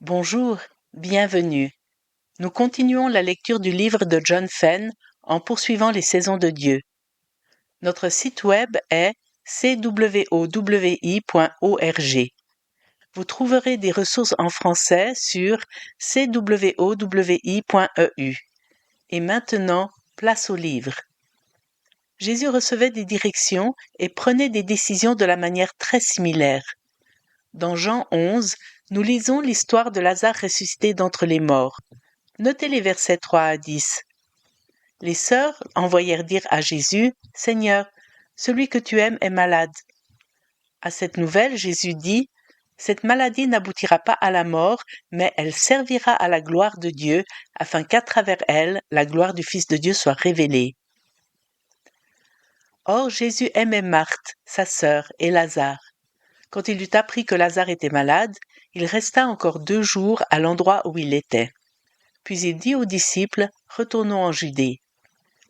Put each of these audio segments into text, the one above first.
Bonjour, bienvenue. Nous continuons la lecture du livre de John Fenn en poursuivant les saisons de Dieu. Notre site web est cwowi.org. Vous trouverez des ressources en français sur cwowi.eu. Et maintenant, place au livre. Jésus recevait des directions et prenait des décisions de la manière très similaire. Dans Jean 11, nous lisons l'histoire de Lazare ressuscité d'entre les morts. Notez les versets 3 à 10. Les sœurs envoyèrent dire à Jésus, « Seigneur, celui que tu aimes est malade. » À cette nouvelle, Jésus dit, « Cette maladie n'aboutira pas à la mort, mais elle servira à la gloire de Dieu, afin qu'à travers elle, la gloire du Fils de Dieu soit révélée. » Or Jésus aimait Marthe, sa sœur, et Lazare. Quand il eut appris que Lazare était malade, il resta encore 2 jours à l'endroit où il était. Puis il dit aux disciples, « Retournons en Judée. »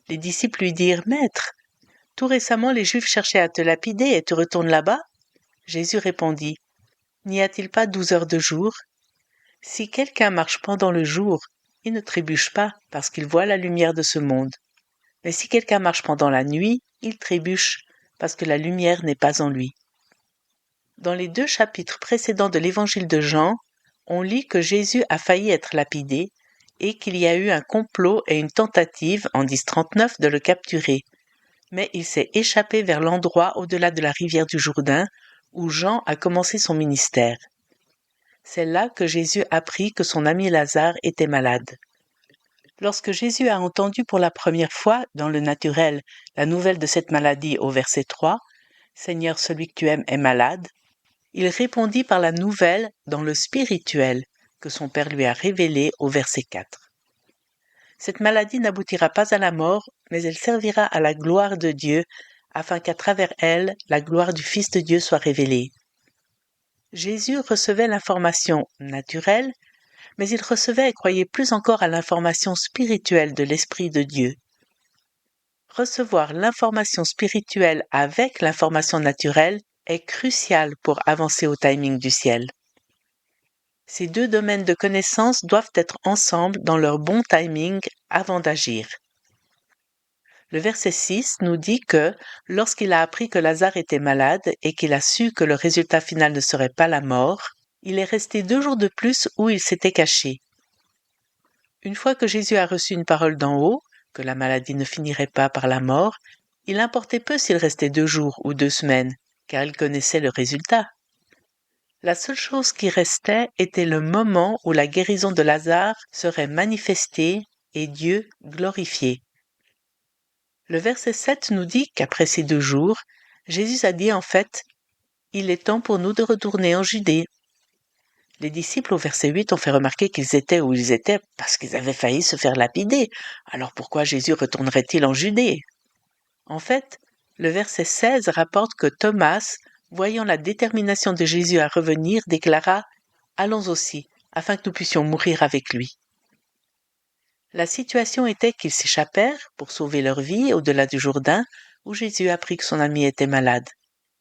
Les disciples lui dirent, « Maître, tout récemment les Juifs cherchaient à te lapider et tu retournes là-bas ?» Jésus répondit, « N'y a-t-il pas 12 heures de jour ? Si quelqu'un marche pendant le jour, il ne trébuche pas parce qu'il voit la lumière de ce monde. Mais si quelqu'un marche pendant la nuit, il trébuche parce que la lumière n'est pas en lui. » Dans les 2 chapitres précédents de l'évangile de Jean, on lit que Jésus a failli être lapidé et qu'il y a eu un complot et une tentative en 1039 de le capturer. Mais il s'est échappé vers l'endroit au-delà de la rivière du Jourdain où Jean a commencé son ministère. C'est là que Jésus apprit que son ami Lazare était malade. Lorsque Jésus a entendu pour la première fois, dans le naturel, la nouvelle de cette maladie au verset 3, « Seigneur, celui que tu aimes est malade », il répondit par la nouvelle dans le spirituel que son Père lui a révélé au verset 4. Cette maladie n'aboutira pas à la mort, mais elle servira à la gloire de Dieu, afin qu'à travers elle, la gloire du Fils de Dieu soit révélée. Jésus recevait l'information naturelle, mais il recevait et croyait plus encore à l'information spirituelle de l'Esprit de Dieu. Recevoir l'information spirituelle avec l'information naturelle est crucial pour avancer au timing du ciel. Ces 2 domaines de connaissance doivent être ensemble dans leur bon timing avant d'agir. Le verset 6 nous dit que, lorsqu'il a appris que Lazare était malade et qu'il a su que le résultat final ne serait pas la mort, il est resté 2 jours de plus où il s'était caché. Une fois que Jésus a reçu une parole d'en haut, que la maladie ne finirait pas par la mort, il importait peu s'il restait 2 jours ou 2 semaines, car il connaissait le résultat. La seule chose qui restait était le moment où la guérison de Lazare serait manifestée et Dieu glorifié. Le verset 7 nous dit qu'après ces 2 jours, Jésus a dit en fait, « Il est temps pour nous de retourner en Judée. » Les disciples au verset 8 ont fait remarquer qu'ils étaient où ils étaient parce qu'ils avaient failli se faire lapider. Alors pourquoi Jésus retournerait-il en Judée ? En fait, le verset 16 rapporte que Thomas, voyant la détermination de Jésus à revenir, déclara « Allons aussi, afin que nous puissions mourir avec lui. » La situation était qu'ils s'échappèrent pour sauver leur vie au-delà du Jourdain, où Jésus apprit que son ami était malade.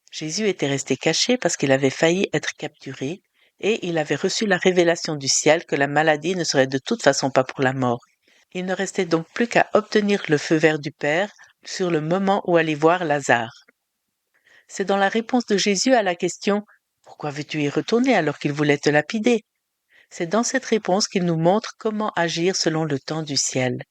Jésus était resté caché parce qu'il avait failli être capturé, et il avait reçu la révélation du ciel que la maladie ne serait de toute façon pas pour la mort. Il ne restait donc plus qu'à obtenir le feu vert du Père sur le moment où aller voir Lazare. C'est dans la réponse de Jésus à la question « Pourquoi veux-tu y retourner alors qu'il voulait te lapider ?» C'est dans cette réponse qu'il nous montre comment agir selon le temps du ciel.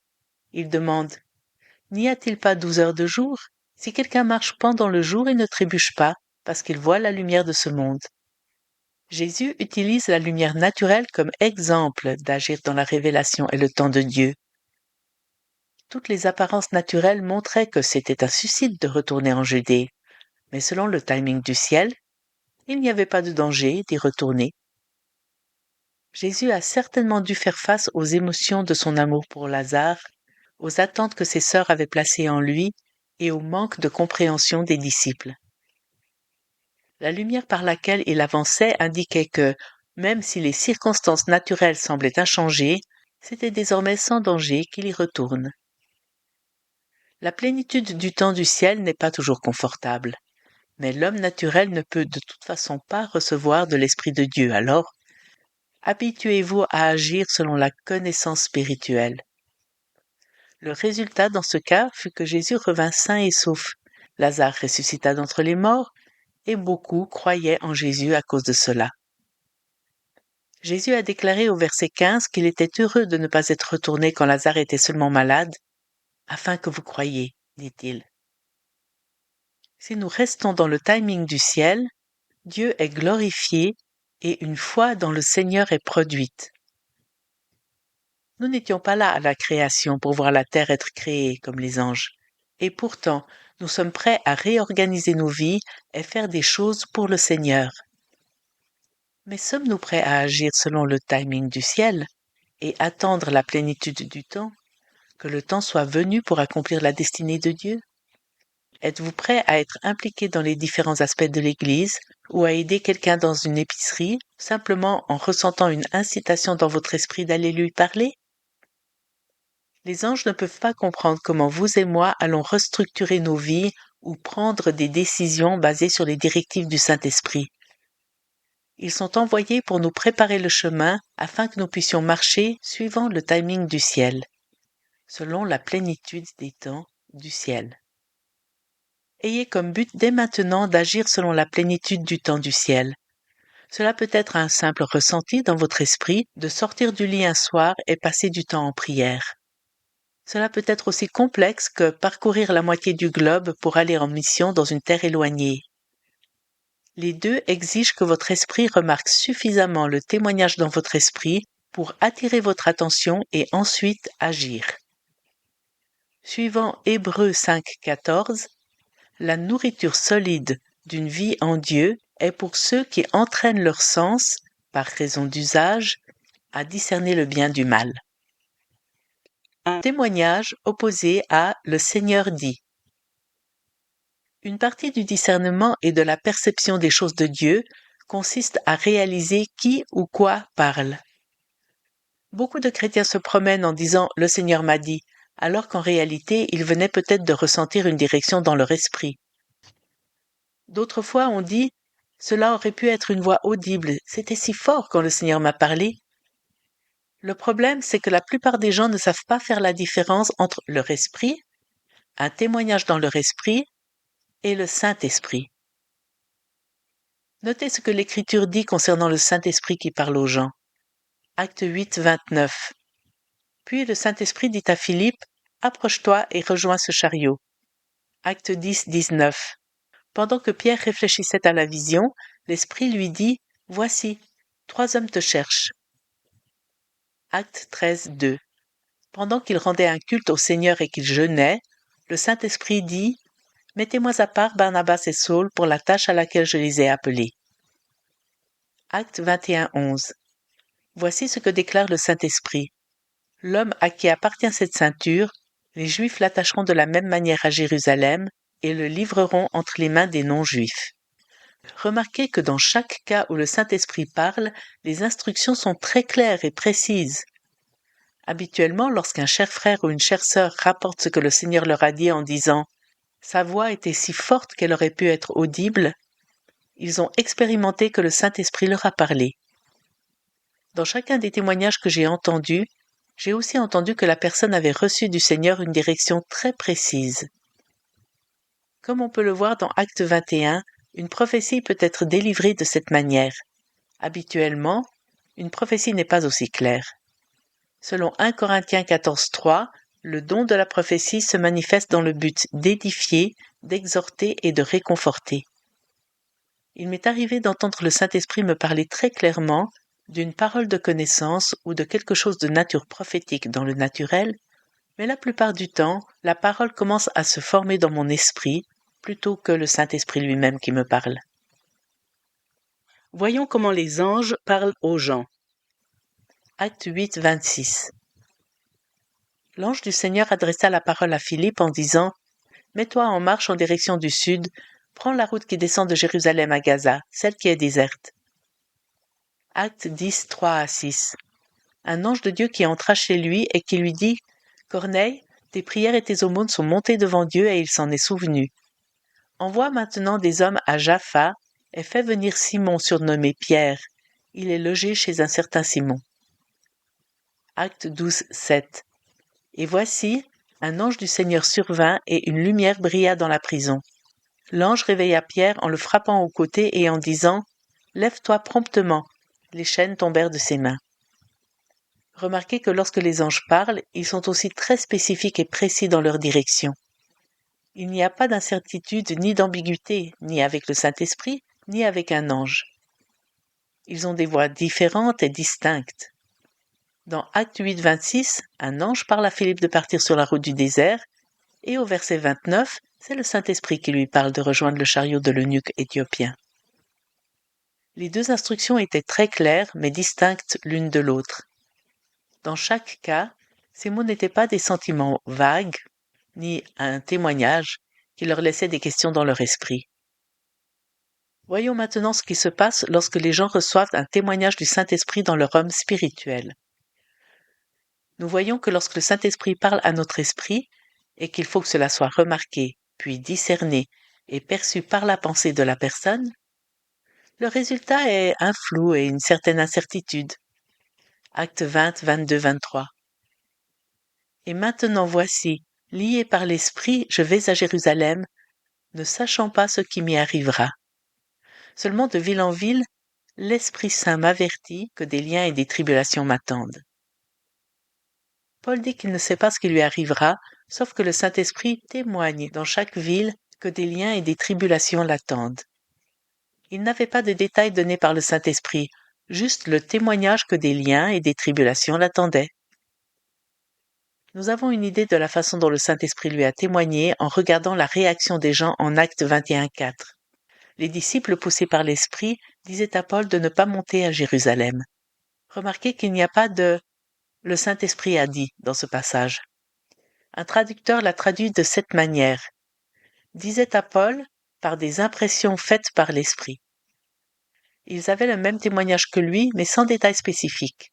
Il demande « N'y a-t-il pas 12 heures de jour ? Si quelqu'un marche pendant le jour, il ne trébuche pas, parce qu'il voit la lumière de ce monde. » Jésus utilise la lumière naturelle comme exemple d'agir dans la révélation et le temps de Dieu. Toutes les apparences naturelles montraient que c'était un suicide de retourner en Judée, mais selon le timing du ciel, il n'y avait pas de danger d'y retourner. Jésus a certainement dû faire face aux émotions de son amour pour Lazare, aux attentes que ses sœurs avaient placées en lui et au manque de compréhension des disciples. La lumière par laquelle il avançait indiquait que, même si les circonstances naturelles semblaient inchangées, c'était désormais sans danger qu'il y retourne. La plénitude du temps du ciel n'est pas toujours confortable, mais l'homme naturel ne peut de toute façon pas recevoir de l'Esprit de Dieu. Alors, Habituez-vous à agir selon la connaissance spirituelle. Le résultat dans ce cas fut que Jésus revint sain et sauf. Lazare ressuscita d'entre les morts, et beaucoup croyaient en Jésus à cause de cela. Jésus a déclaré au verset 15 qu'il était heureux de ne pas être retourné quand Lazare était seulement malade, afin que vous croyiez, dit-il. Si nous restons dans le timing du ciel, Dieu est glorifié et une foi dans le Seigneur est produite. Nous n'étions pas là à la création pour voir la terre être créée comme les anges. Et pourtant, nous sommes prêts à réorganiser nos vies et faire des choses pour le Seigneur. Mais sommes-nous prêts à agir selon le timing du ciel et attendre la plénitude du temps, que le temps soit venu pour accomplir la destinée de Dieu? Êtes-vous prêt à être impliqué dans les différents aspects de l'Église ou à aider quelqu'un dans une épicerie simplement en ressentant une incitation dans votre esprit d'aller lui parler? Les anges ne peuvent pas comprendre comment vous et moi allons restructurer nos vies ou prendre des décisions basées sur les directives du Saint-Esprit. Ils sont envoyés pour nous préparer le chemin afin que nous puissions marcher suivant le timing du ciel, selon la plénitude des temps du ciel. Ayez comme but dès maintenant d'agir selon la plénitude du temps du ciel. Cela peut être un simple ressenti dans votre esprit de sortir du lit un soir et passer du temps en prière. Cela peut être aussi complexe que parcourir la moitié du globe pour aller en mission dans une terre éloignée. Les deux exigent que votre esprit remarque suffisamment le témoignage dans votre esprit pour attirer votre attention et ensuite agir. Suivant Hébreux 5,14, la nourriture solide d'une vie en Dieu est pour ceux qui entraînent leur sens, par raison d'usage, à discerner le bien du mal. Un témoignage opposé à « le Seigneur dit ». Une partie du discernement et de la perception des choses de Dieu consiste à réaliser qui ou quoi parle. Beaucoup de chrétiens se promènent en disant « le Seigneur m'a dit », alors qu'en réalité, ils venaient peut-être de ressentir une direction dans leur esprit. D'autres fois, on dit « cela aurait pu être une voix audible, c'était si fort quand le Seigneur m'a parlé ». Le problème, c'est que la plupart des gens ne savent pas faire la différence entre leur esprit, un témoignage dans leur esprit, et le Saint-Esprit. Notez ce que l'Écriture dit concernant le Saint-Esprit qui parle aux gens. Acte 8, 29. Puis le Saint-Esprit dit à Philippe, « Approche-toi et rejoins ce chariot. » Acte 10, 19. Pendant que Pierre réfléchissait à la vision, l'Esprit lui dit, « Voici, 3 hommes te cherchent. » Acte 13, 2. Pendant qu'il rendait un culte au Seigneur et qu'il jeûnait, le Saint-Esprit dit, « Mettez-moi à part Barnabas et Saul pour la tâche à laquelle je les ai appelés. » Acte 21, 11. Voici ce que déclare le Saint-Esprit. « L'homme à qui appartient cette ceinture, les Juifs l'attacheront de la même manière à Jérusalem et le livreront entre les mains des non-Juifs. » Remarquez que dans chaque cas où le Saint-Esprit parle, les instructions sont très claires et précises. Habituellement, lorsqu'un cher frère ou une chère sœur rapporte ce que le Seigneur leur a dit en disant « Sa voix était si forte qu'elle aurait pu être audible », ils ont expérimenté que le Saint-Esprit leur a parlé. Dans chacun des témoignages que j'ai entendus, j'ai aussi entendu que la personne avait reçu du Seigneur une direction très précise. Comme on peut le voir dans Acte 21, une prophétie peut être délivrée de cette manière. Habituellement, une prophétie n'est pas aussi claire. Selon 1 Corinthiens 14, 3, le don de la prophétie se manifeste dans le but d'édifier, d'exhorter et de réconforter. Il m'est arrivé d'entendre le Saint-Esprit me parler très clairement d'une parole de connaissance ou de quelque chose de nature prophétique dans le naturel, mais la plupart du temps, la parole commence à se former dans mon esprit plutôt que le Saint-Esprit lui-même qui me parle. Voyons comment les anges parlent aux gens. Acte 8, 26. L'ange du Seigneur adressa la parole à Philippe en disant « Mets-toi en marche en direction du sud, prends la route qui descend de Jérusalem à Gaza, celle qui est déserte. » Acte 10, 3 à 6. Un ange de Dieu qui entra chez lui et qui lui dit « Corneille, tes prières et tes aumônes sont montées devant Dieu et il s'en est souvenu. Envoie maintenant des hommes à Jaffa et fais venir Simon surnommé Pierre. Il est logé chez un certain Simon. Acte 12, 7. Et voici, un ange du Seigneur survint et une lumière brilla dans la prison. L'ange réveilla Pierre en le frappant au côté et en disant « Lève-toi promptement ». Les chaînes tombèrent de ses mains. Remarquez que lorsque les anges parlent, ils sont aussi très spécifiques et précis dans leur direction. Il n'y a pas d'incertitude ni d'ambiguïté, ni avec le Saint-Esprit, ni avec un ange. Ils ont des voix différentes et distinctes. Dans Acte 8, 26, un ange parle à Philippe de partir sur la route du désert, et au verset 29, c'est le Saint-Esprit qui lui parle de rejoindre le chariot de l'eunuque éthiopien. Les deux instructions étaient très claires, mais distinctes l'une de l'autre. Dans chaque cas, ces mots n'étaient pas des sentiments vagues, ni un témoignage qui leur laissait des questions dans leur esprit. Voyons maintenant ce qui se passe lorsque les gens reçoivent un témoignage du Saint-Esprit dans leur homme spirituel. Nous voyons que lorsque le Saint-Esprit parle à notre esprit, et qu'il faut que cela soit remarqué, puis discerné et perçu par la pensée de la personne, le résultat est un flou et une certaine incertitude. Acte 20, 22, 23. Et maintenant voici, lié par l'Esprit, je vais à Jérusalem, ne sachant pas ce qui m'y arrivera. Seulement de ville en ville, l'Esprit Saint m'avertit que des liens et des tribulations m'attendent. Paul dit qu'il ne sait pas ce qui lui arrivera, sauf que le Saint-Esprit témoigne dans chaque ville que des liens et des tribulations l'attendent. Il n'avait pas de détails donnés par le Saint-Esprit, juste le témoignage que des liens et des tribulations l'attendaient. Nous avons une idée de la façon dont le Saint-Esprit lui a témoigné en regardant la réaction des gens en Acte 21, 4. Les disciples poussés par l'Esprit disaient à Paul de ne pas monter à Jérusalem. Remarquez qu'il n'y a pas de « le Saint-Esprit a dit » dans ce passage. Un traducteur l'a traduit de cette manière. Disait à Paul par des impressions faites par l'Esprit. Ils avaient le même témoignage que lui, mais sans détails spécifiques.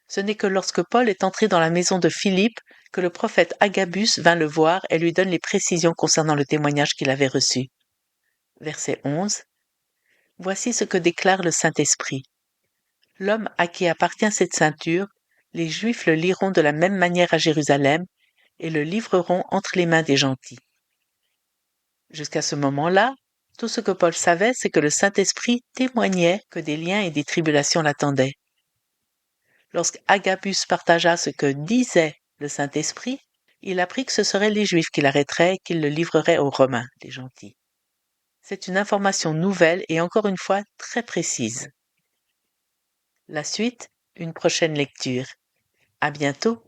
Ce n'est que lorsque Paul est entré dans la maison de Philippe que le prophète Agabus vint le voir et lui donne les précisions concernant le témoignage qu'il avait reçu. Verset 11. Voici ce que déclare le Saint-Esprit. L'homme à qui appartient cette ceinture, les Juifs le liront de la même manière à Jérusalem et le livreront entre les mains des gentils. Jusqu'à ce moment-là, tout ce que Paul savait, c'est que le Saint-Esprit témoignait que des liens et des tribulations l'attendaient. Lorsqu'Agabus partagea ce que disait le Saint-Esprit, il apprit que ce seraient les Juifs qui l'arrêteraient et qu'ils le livreraient aux Romains, les gentils. C'est une information nouvelle et encore une fois très précise. La suite, une prochaine lecture. À bientôt.